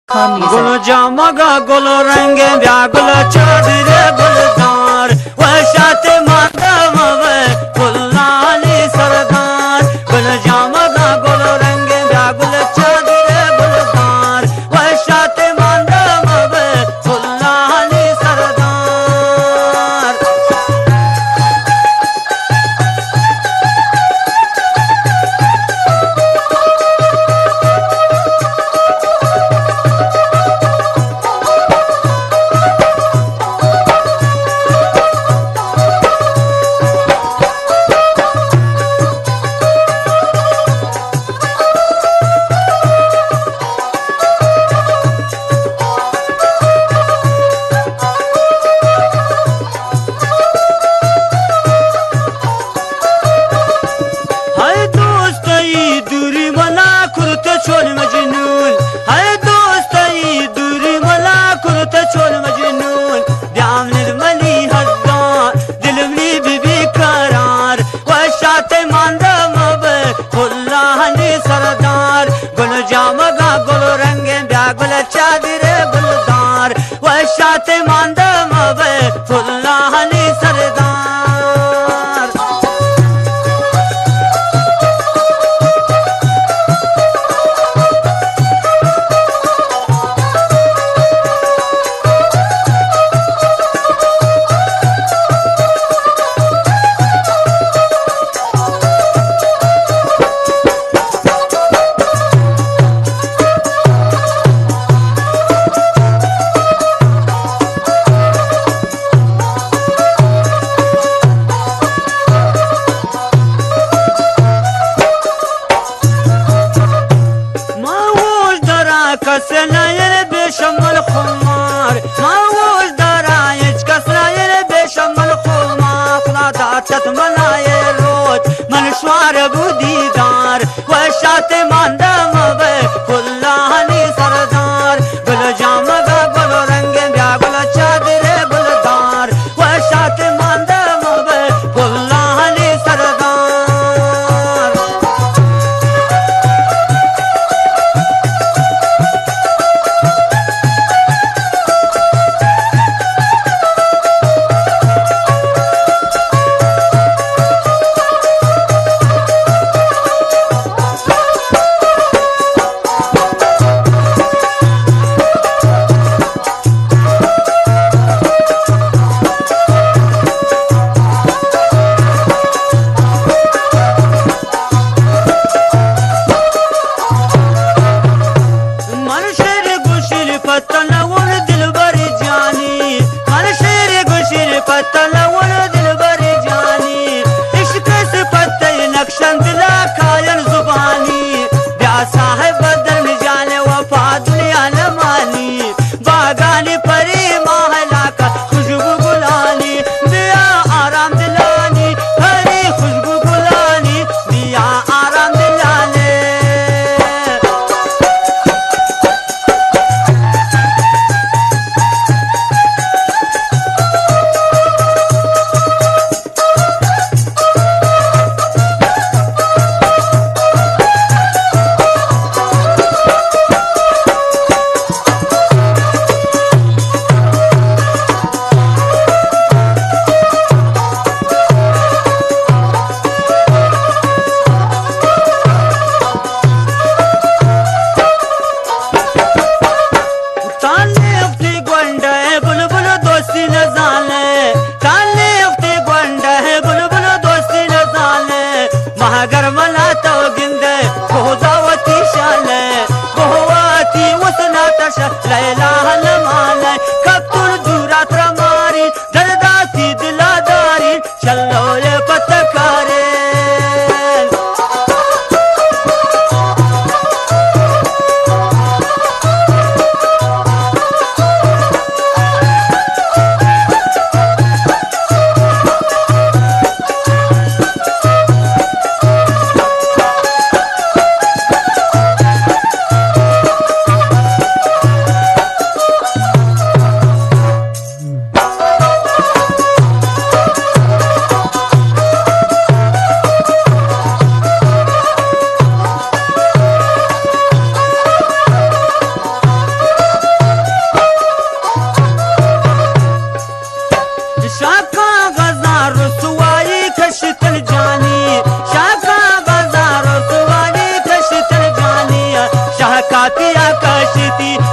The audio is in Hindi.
गुल जामगा गुल रंगे व्यागुल चादरे गुलदार वशाते माधव गुल्लाली सरदार गुल जामगा गुल रंगे व्यागुल चादरे गुलदार वशाते माधव गुल्लाली सरदार। छोल मजनून है दोस्त दूरी मला कुरत छोल मजनून द्याम निर्मली हद्दा दिलमनी बीबी करार वशाते मांदम गुल्लाहनी सरदार गुल जामगा गुल रंगे ब्यागुल चादरे गुलदार वशाते मांदम गुल्लाहनी सरदार। कसनायर बेशमल खुमार मावूज दरायज कसनायर बेशमल खुमार खुदा दाचत मनाए रोज मनश्वार बुदीदार वशाते मांदम गुल्लाहनी सरदार गुल जामगा गुल रंगे व्यागुल चादरे गुलदार वशाते मांदम गुल्लाहनी सरदार। महागर मला तो गिंदे गोदावती शाले गोवाती उसना तश लैला हलमाले कत्तुल जुरात रमारी दरदासी दिलादारी चलो ये पतकारे। जाती आकाशती